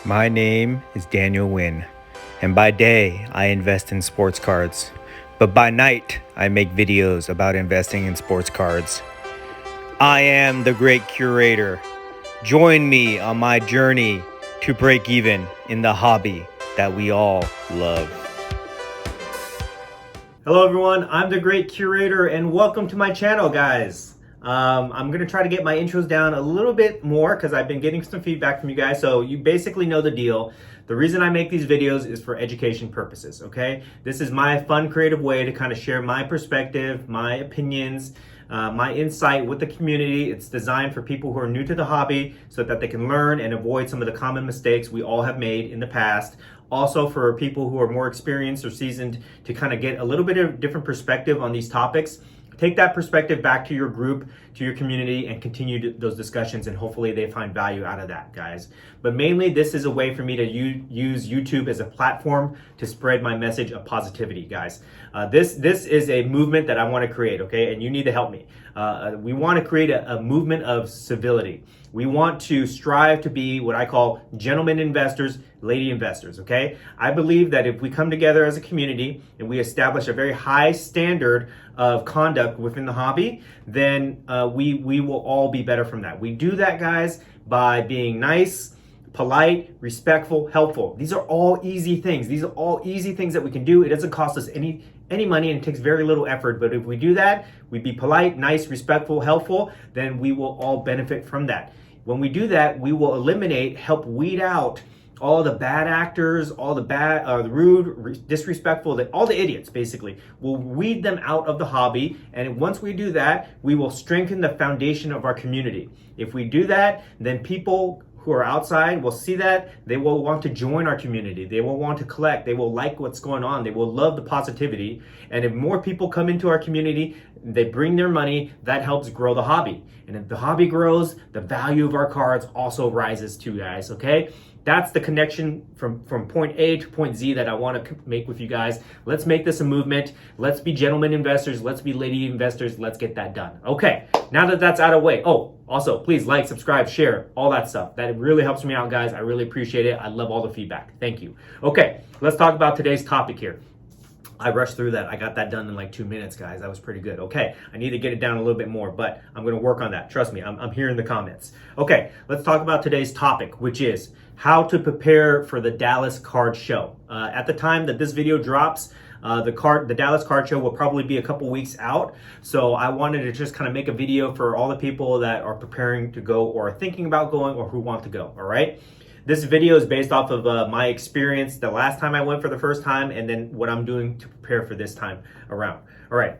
My name is Daniel Wynn, and by day I invest in sports cards, but by night I make videos about investing in sports cards. I am the great curator. Join me on my journey to break even in the hobby that we all love. Hello everyone, I'm the great curator and welcome to my channel, guys. I'm gonna try to get my intros down a little bit more because I've been getting some feedback from you guys, so you basically know the deal. The reason I make these videos is for education purposes, okay? This is my fun, creative way to kind of share my perspective, my opinions, my insight with the community. It's designed for people who are new to the hobby so that they can learn and avoid some of the common mistakes we all have made in the past. Also for people who are more experienced or seasoned to kind of get a little bit of different perspective on these topics. Take that perspective back to your group, to your community, and continue those discussions, and hopefully they find value out of that, guys. But mainly, this is a way for me to use YouTube as a platform to spread my message of positivity, guys. This is a movement that I want to create, okay? And you need to help me. We want to create a movement of civility. We want to strive to be what I call gentlemen investors, lady investors, okay? I believe that if we come together as a community and we establish a very high standard of conduct within the hobby, then we will all be better from that. We do that, guys, by being nice, polite, respectful, helpful. These are all easy things. These are all easy things that we can do. It doesn't cost us any money and it takes very little effort. But if we do that, we be polite, nice, respectful, helpful, then we will all benefit from that. When we do that, we will help weed out all the bad actors, all the the rude, disrespectful, all the idiots, basically. We'll weed them out of the hobby. And once we do that, we will strengthen the foundation of our community. If we do that, then people who are outside will see that. They will want to join our community. They will want to collect. They will like what's going on. They will love the positivity. And if more people come into our community, they bring their money, that helps grow the hobby. And if the hobby grows, the value of our cards also rises too, guys, okay? That's the connection from point A to point Z that I want to make with you guys. Let's make this a movement. Let's be gentlemen investors. Let's be lady investors. Let's get that done. Okay, now that that's out of the way. Oh, also, please like, subscribe, share, all that stuff. That really helps me out, guys. I really appreciate it. I love all the feedback. Thank you. Okay, let's talk about today's topic here. I rushed through that. I got that done in like 2 minutes, guys. That was pretty good. Okay, I need to get it down a little bit more, but I'm going to work on that. Trust me, I'm hearing the comments. Okay, let's talk about today's topic, which is how to prepare for the Dallas Card Show. At the time that this video drops, the Dallas Card Show will probably be a couple weeks out. So I wanted to just kind of make a video for all the people that are preparing to go or are thinking about going or who want to go, all right? This video is based off of my experience the last time I went for the first time and then what I'm doing to prepare for this time around. All right.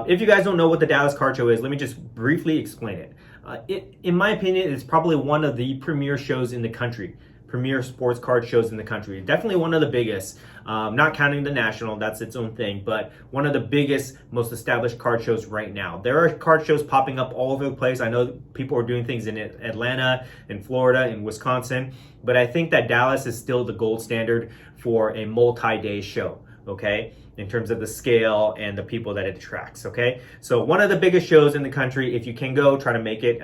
If you guys don't know what the Dallas Card Show is, let me just briefly explain it. In my opinion, it's probably one of the premier shows in the country. Premier sports card shows in the country. Definitely one of the biggest, not counting the National, that's its own thing, but one of the biggest, most established card shows right now. There are card shows popping up all over the place. I know people are doing things in Atlanta, in Florida, in Wisconsin, but I think that Dallas is still the gold standard for a multi-day show, okay? In terms of the scale and the people that it attracts, okay? So one of the biggest shows in the country. If you can go, try to make it.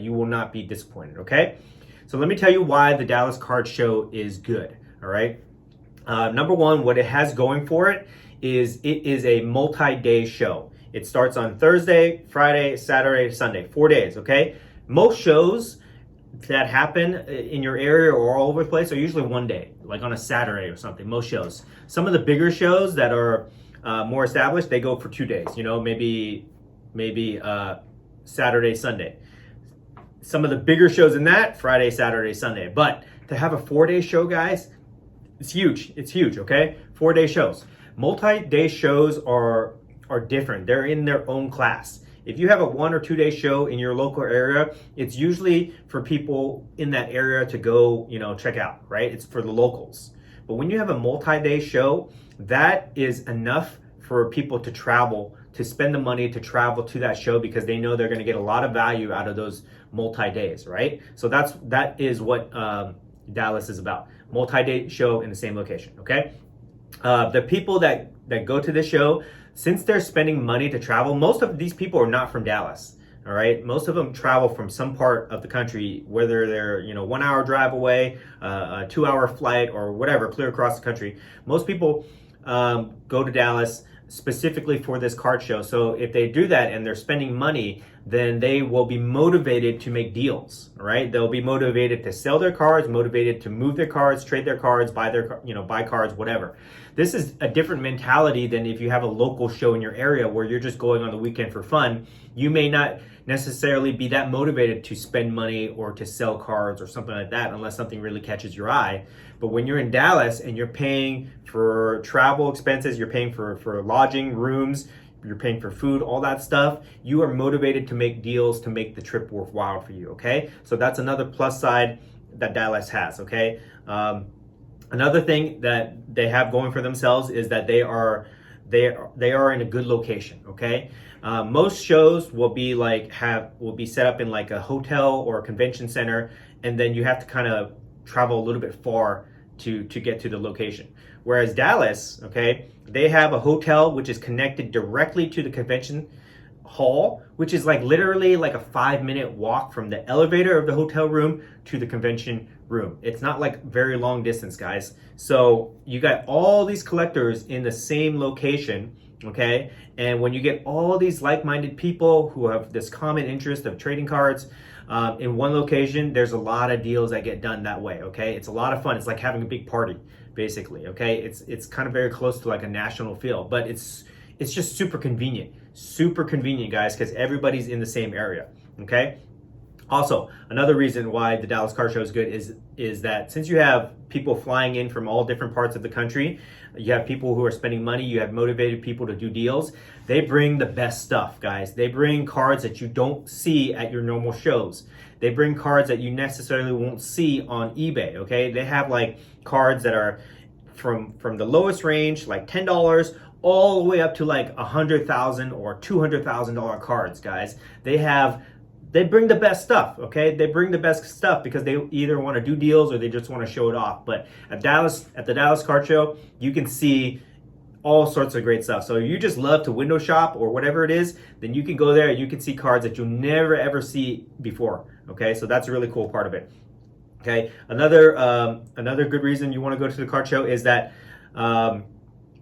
You will not be disappointed, okay? So let me tell you why the Dallas Card Show is good, all right? Number one, what it has going for it is a multi-day show. It starts on Thursday, Friday, Saturday, Sunday, 4 days, okay? Most shows that happen in your area or all over the place are usually 1 day, like on a Saturday or something, most shows. Some of the bigger shows that are more established, they go for 2 days, you know, maybe Saturday, Sunday. Some of the bigger shows in that, Friday, Saturday, Sunday. But to have a 4-day show, guys, it's huge. It's huge, okay? 4-day shows. Multi-day shows are different. They're in their own class. If you have a 1 or 2 day show in your local area, it's usually for people in that area to go, you know, check out, right? It's for the locals. But when you have a multi-day show, that is enough for people to travel, to spend the money to travel to that show because they know they're going to get a lot of value out of those multi-days, right? So that is what Dallas is about. Multi-day show in the same location, okay? The people that go to this show, since they're spending money to travel, most of these people are not from Dallas, All right, most of them travel from some part of the country, whether they're 1 hour drive away, a 2 hour flight, or whatever, clear across the country. Most people go to Dallas specifically for this card show. So if they do that and they're spending money, then they will be motivated to make deals, right? They'll be motivated to sell their cards, motivated to move their cards, trade their cards, buy cards, whatever. This is a different mentality than if you have a local show in your area where you're just going on the weekend for fun. You may not necessarily be that motivated to spend money or to sell cards or something like that unless something really catches your eye. But when you're in Dallas and you're paying for travel expenses, you're paying for lodging, rooms, you're paying for food, all that stuff, you are motivated to make deals to make the trip worthwhile for you, okay? So that's another plus side that Dallas has, okay? Another thing that they have going for themselves is that they are in a good location, okay? Most shows will be set up in like a hotel or a convention center, and then you have to kind of travel a little bit far to get to the location. Whereas Dallas, okay, they have a hotel which is connected directly to the convention hall, which is like literally like a 5-minute walk from the elevator of the hotel room to the convention room. It's not like very long distance, guys. So you got all these collectors in the same location, okay? And when you get all these like-minded people who have this common interest of trading cards in one location, there's a lot of deals that get done that way, okay? It's a lot of fun. It's like having a big party, basically, okay? It's kind of very close to like a national feel, but it's just super convenient, guys, because everybody's in the same area, okay? Also, another reason why the Dallas Card Show is good is that since you have people flying in from all different parts of the country, you have people who are spending money, you have motivated people to do deals, they bring the best stuff, guys. They bring cards that you don't see at your normal shows. They bring cards that you necessarily won't see on eBay, okay? They have like cards that are from the lowest range, like $10, all the way up to like $100,000 or $200,000 cards, guys. They bring the best stuff, okay? They bring the best stuff because they either want to do deals or they just want to show it off. But at the Dallas Card Show, you can see all sorts of great stuff. So if you just love to window shop or whatever it is, then you can go there and you can see cards that you'll never ever see before, okay? So that's a really cool part of it, okay? Another good reason you want to go to the card show is that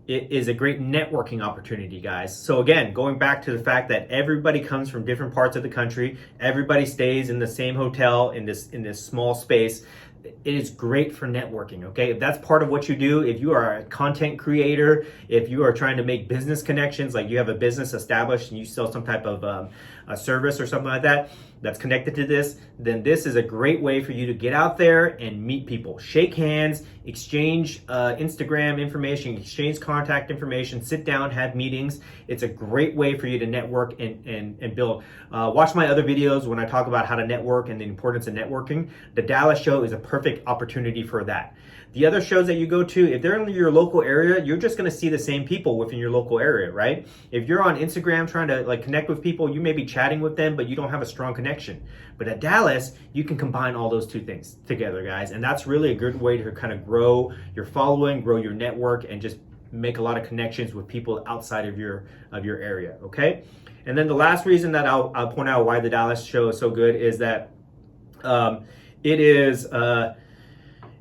it is a great networking opportunity, guys. So again, going back to the fact that everybody comes from different parts of the country, everybody stays in the same hotel in this small space. It is great for networking, okay? If that's part of what you do, if you are a content creator, if you are trying to make business connections, like you have a business established and you sell some type of a service or something like that that's connected to this, then this is a great way for you to get out there and meet people, shake hands, exchange Instagram information, exchange contact information, sit down, have meetings. It's a great way for you to network and build. Watch my other videos when I talk about how to network and the importance of networking. The Dallas show is a perfect opportunity for that. The other shows that you go to, if they're in your local area, you're just going to see the same people within your local area, right? If you're on Instagram trying to like connect with people, you may be chatting with them, but you don't have a strong connection. But at Dallas, you can combine all those two things together, guys. And that's really a good way to kind of grow your following, grow your network, and just make a lot of connections with people outside of your area, okay? And then the last reason that I'll point out why the Dallas show is so good is that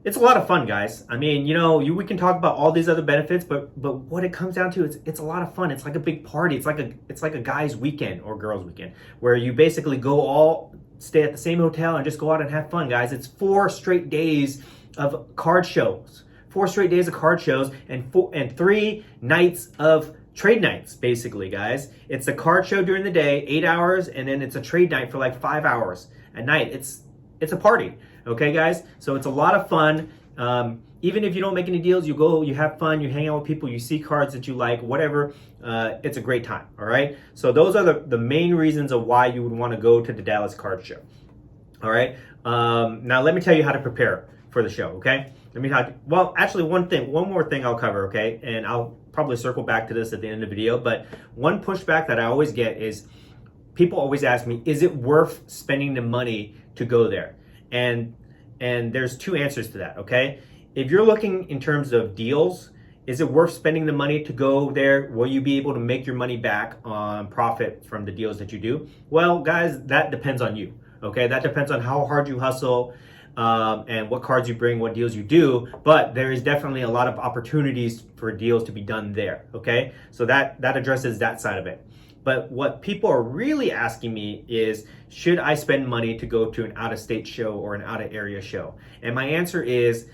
it's a lot of fun, guys. I mean, we can talk about all these other benefits, but what it comes down to is it's a lot of fun. It's like a big party. It's like a guy's weekend or girl's weekend where you basically stay at the same hotel and just go out and have fun, guys. It's 4 straight days of card shows. 4 straight days of card shows and 3 nights of trade nights, basically, guys. It's a card show during the day, 8 hours, and then it's a trade night for like 5 hours at night. It's a party. Okay, guys? So it's a lot of fun. Even if you don't make any deals, you go, you have fun, you hang out with people, you see cards that you like, whatever. It's a great time, all right? So those are the main reasons of why you would want to go to the Dallas Card Show, all right? Now, let me tell you how to prepare for the show, okay? Actually, one more thing I'll cover, okay? And I'll probably circle back to this at the end of the video, but one pushback that I always get is people always ask me, is it worth spending the money to go there? And there's 2 answers to that, okay? If you're looking in terms of deals, Is it worth spending the money to go there? Will you be able to make your money back on profit from the deals that you do? Well, guys, that depends on you. Okay, that depends on how hard you hustle, and what cards you bring, what deals you do. But there is definitely a lot of opportunities for deals to be done there. Okay, so that addresses that side of it. But what people are really asking me is, should I spend money to go to an out-of-state show or an out-of-area show? And my answer is,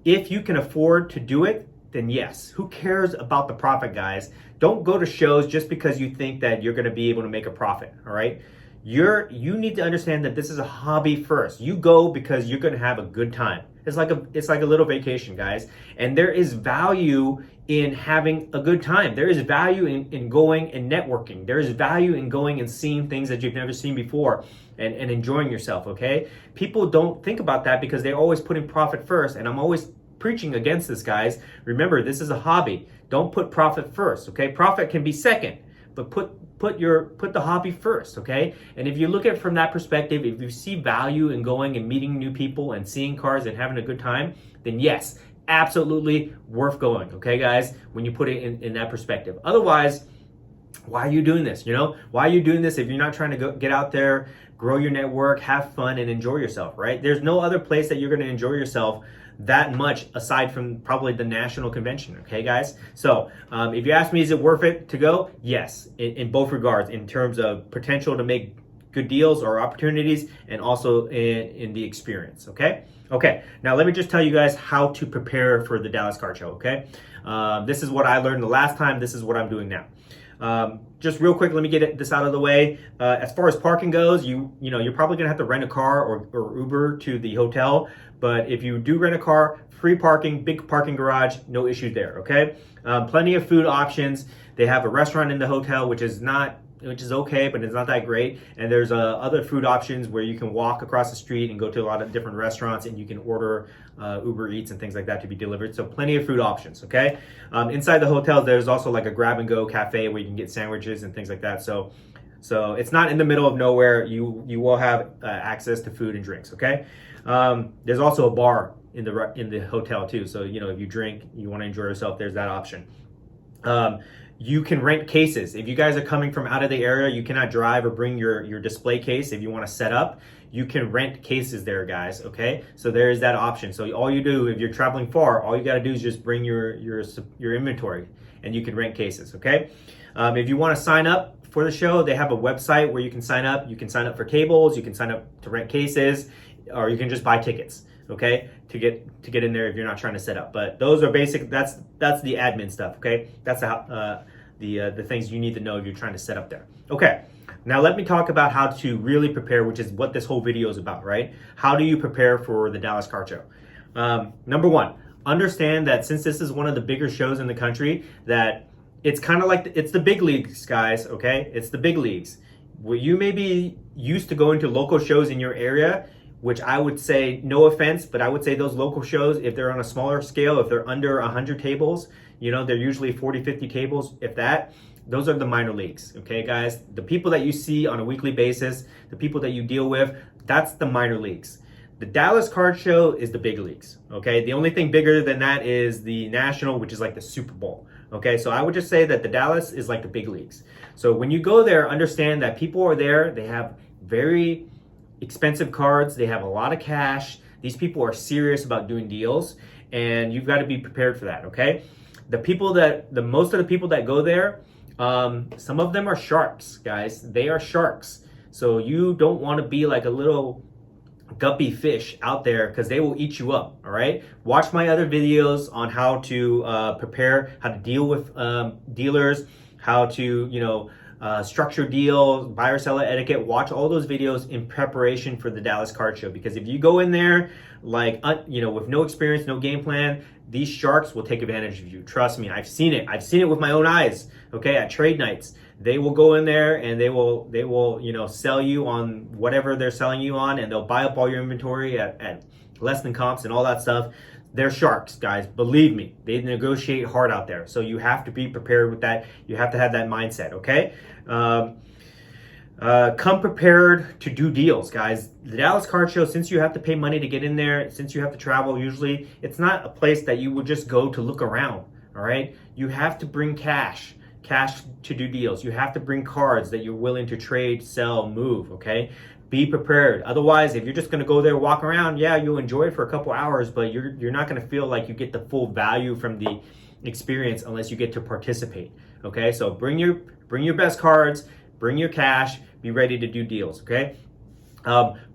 if you can afford to do it, then yes. Who cares about the profit, guys? Don't go to shows just because you think that you're going to be able to make a profit, all right? You need to understand that this is a hobby first. You go because you're going to have a good time. It's like a little vacation, guys. And there is value in having a good time. There is value in going and networking. There is value in going and seeing things that you've never seen before and enjoying yourself, okay? People don't think about that because they're always putting profit first, and I'm always preaching against this, guys. Remember, this is a hobby. Don't put profit first, okay? Profit can be second, but put the hobby first, okay? And if you look at it from that perspective, if you see value in going and meeting new people and seeing cars and having a good time, then yes, absolutely worth going, okay, guys, when you put it in that perspective. Otherwise, why are you doing this? You know, why are you doing this if you're not trying to get out there, grow your network, have fun, and enjoy yourself, right? There's no other place that you're going to enjoy yourself that much aside from probably the national convention, okay, guys? So if you ask me, is it worth it to go? Yes, in both regards, in terms of potential to make good deals or opportunities, and also in the experience, okay? Okay, now let me just tell you guys how to prepare for the Dallas Car Show, okay? This is what I learned the last time. This is what I'm doing now. Just real quick, let me get this out of the way. As far as parking goes, you're probably gonna have to rent a car or Uber to the hotel. But if you do rent a car, free parking, big parking garage, no issues there. Okay, plenty of food options. They have a restaurant in the hotel, which is okay, but it's not that great. And there's other food options where you can walk across the street and go to a lot of different restaurants, and you can order Uber Eats and things like that to be delivered. So plenty of food options, okay? Inside the hotel, there's also like a grab-and-go cafe where you can get sandwiches and things like that. So it's not in the middle of nowhere. You will have access to food and drinks, okay? There's also a bar in the hotel too. So, if you drink, you want to enjoy yourself, there's that option. You can rent cases. If you guys are coming from out of the area, you cannot drive or bring your display case. If you want to set up, you can rent cases there, guys, okay? So there is that option. So all you do, if you're traveling far, all you got to do is just bring your inventory, and you can rent cases, okay? If you want to sign up for the show, they have a website where you can sign up. You can sign up for tables, you can sign up to rent cases, or you can just buy tickets, okay, to get in there if you're not trying to set up. But those are basic. That's the admin stuff, okay? That's the things you need to know if you're trying to set up there. Okay, now let me talk about how to really prepare, which is what this whole video is about, right? How do you prepare for the Dallas Car Show? Number one, understand that since this is one of the bigger shows in the country, that it's kind of like it's the big leagues, guys, okay? It's the big leagues. Where you may be used to going to local shows in your area, which I would say, no offense, but I would say those local shows, if they're on a smaller scale, if they're under 100 tables, they're usually 40, 50 tables, if that, those are the minor leagues, okay, guys? The people that you see on a weekly basis, the people that you deal with, that's the minor leagues. The Dallas Car Show is the big leagues, okay? The only thing bigger than that is the National, which is like the Super Bowl, okay? So I would just say that the Dallas is like the big leagues. So when you go there, understand that people are there, they have very expensive cards, they have a lot of cash. These people are serious about doing deals, and you've got to be prepared for that, okay? Most of the people that go there, some of them are sharks, guys. They are sharks. So you don't want to be like a little guppy fish out there, because they will eat you up, all right? Watch my other videos on how to prepare, how to deal with dealers, how to, structure deals, buyer seller etiquette. Watch all those videos in preparation for the Dallas Car Show, because if you go in there like with no experience, no game plan, these sharks will take advantage of you. Trust me, I've seen it with my own eyes, okay? At trade nights, they will go in there and they will sell you on whatever they're selling you on, and they'll buy up all your inventory at less than comps and all that stuff. They're sharks, guys. Believe me, they negotiate hard out there. So you have to be prepared with that. You have to have that mindset, okay? Come prepared to do deals, guys. The Dallas Card Show, since you have to pay money to get in there, since you have to travel usually, it's not a place that you would just go to look around, all right? You have to bring cash to do deals. You have to bring cards that you're willing to trade, sell, move, okay? Be prepared. Otherwise, if you're just gonna go there, walk around, yeah, you'll enjoy it for a couple hours, but you're not gonna feel like you get the full value from the experience unless you get to participate, okay? So bring your best cards, bring your cash, be ready to do deals, okay?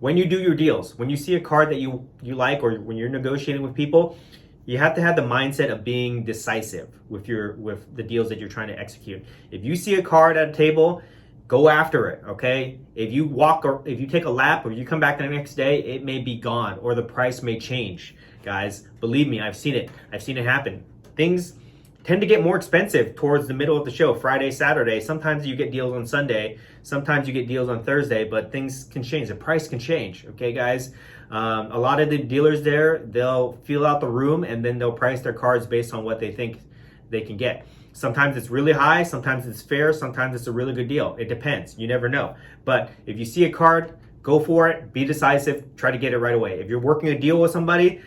When you do your deals, when you see a card that you like, or when you're negotiating with people, you have to have the mindset of being decisive with the deals that you're trying to execute. If you see a card at a table, go after it, okay? If you take a lap or you come back the next day, it may be gone or the price may change. Guys, believe me, I've seen it happen. Things tend to get more expensive towards the middle of the show, Friday, Saturday. Sometimes you get deals on Sunday, sometimes you get deals on Thursday, but things can change. The price can change, okay, guys? A lot of the dealers there, they'll feel out the room and then they'll price their cards based on what they think they can get. Sometimes it's really high, sometimes it's fair, sometimes it's a really good deal. It depends, you never know. But if you see a card, go for it, be decisive, try to get it right away. If you're working a deal with somebody,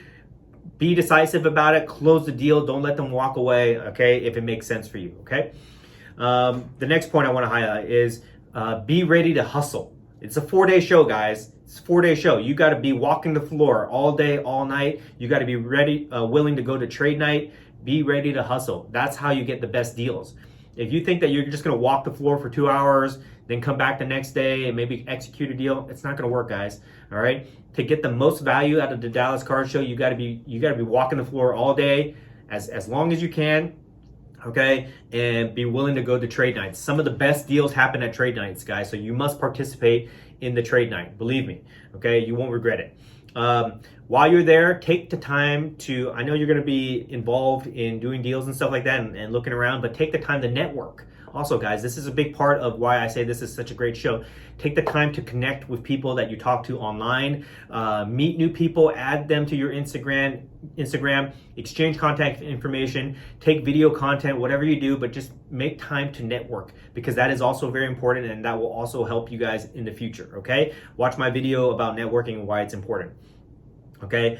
be decisive about it, close the deal, don't let them walk away, okay, if it makes sense for you, okay? The next point I want to highlight is be ready to hustle. It's a 4-day show, guys. It's a 4-day show. You got to be walking the floor all day, all night. You got to be ready, willing to go to trade night. Be ready to hustle. That's how you get the best deals. If you think that you're just going to walk the floor for 2 hours, then come back the next day and maybe execute a deal, it's not going to work, guys. All right. To get the most value out of the Dallas Card Show, you got to be walking the floor all day, as long as you can. Okay, and be willing to go to trade nights. Some of the best deals happen at trade nights, guys. So you must participate in the trade night. Believe me. Okay, you won't regret it. While you're there, take the time to, I know you're going to be involved in doing deals and stuff like that and looking around, but take the time to network. Also, guys, this is a big part of why I say this is such a great show. Take the time to connect with people that you talk to online, meet new people, add them to your Instagram, exchange contact information, take video content, whatever you do, but just make time to network, because that is also very important and that will also help you guys in the future, okay? Watch my video about networking and why it's important, okay?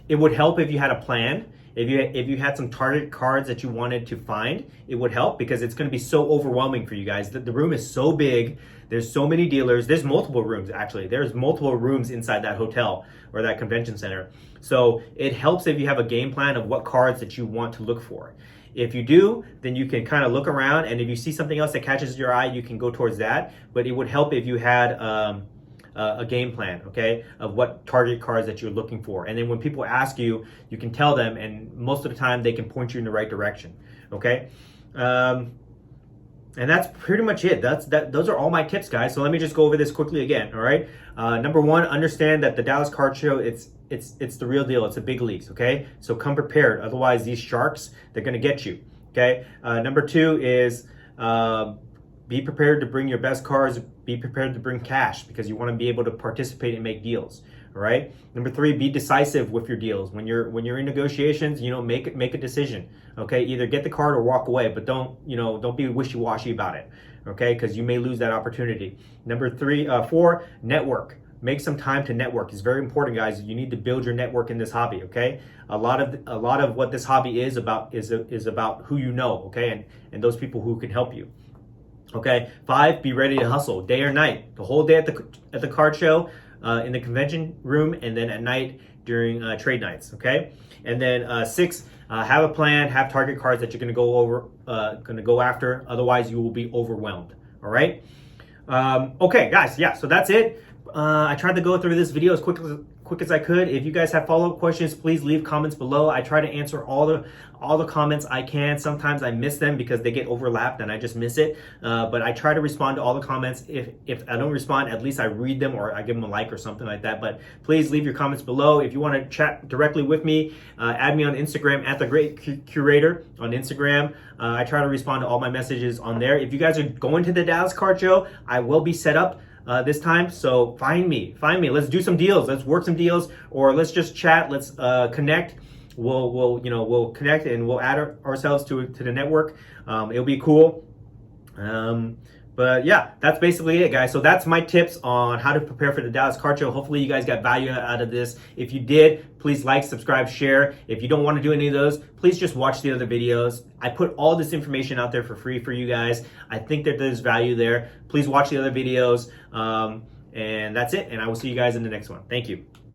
It would help if you had a plan. If you had some target cards that you wanted to find, it would help, because it's going to be so overwhelming for you guys. The room is so big. There's so many dealers. There's multiple rooms, actually. There's multiple rooms inside that hotel or that convention center. So it helps if you have a game plan of what cards that you want to look for. If you do, then you can kind of look around, and if you see something else that catches your eye, you can go towards that. But it would help if you had a game plan, okay, of what target cards that you're looking for. And then when people ask you, you can tell them, and most of the time they can point you in the right direction, okay? And that's pretty much it. Those are all my tips, guys. So let me just go over this quickly again, all right? Number one, understand that the Dallas Card Show, it's the real deal. It's the big leagues, okay? So come prepared. Otherwise, these sharks, they're going to get you, okay? Number two is be prepared to bring your best cards. Be prepared to bring cash, because you want to be able to participate and make deals. All right. Number three, be decisive with your deals. When you're in negotiations, make a decision. Okay. Either get the card or walk away, but don't be wishy-washy about it. Okay, because you may lose that opportunity. Number four, network. Make some time to network. It's very important, guys. You need to build your network in this hobby. Okay. A lot of what this hobby is about is about who you know. Okay, and those people who can help you. Okay. 5, be ready to hustle day or night. The whole day at the card show, in the convention room, and then at night during trade nights. Okay. And then 6, have a plan, have target cards that you're going to go after. Otherwise, you will be overwhelmed. All right. Okay, guys. Yeah. So that's it. I tried to go through this video as quick as I could. If you guys have follow-up questions, please leave comments below. I try to answer all the comments I can. Sometimes I miss them because they get overlapped and I just miss it. But I try to respond to all the comments. If I don't respond, at least I read them or I give them a like or something like that. But please leave your comments below. If you want to chat directly with me, add me on Instagram at The Great Curator on Instagram. I try to respond to all my messages on there. If you guys are going to the Dallas Card Show, I will be set up this time, so find me. Let's do some deals. Let's work some deals, or let's just chat. Let's connect. We'll connect and we'll add ourselves to the network. It'll be cool. But yeah, that's basically it, guys. So that's my tips on how to prepare for the Dallas Card Show. Hopefully you guys got value out of this. If you did, please like, subscribe, share. If you don't want to do any of those, please just watch the other videos. I put all this information out there for free for you guys. I think that there's value there. Please watch the other videos. And that's it. And I will see you guys in the next one. Thank you.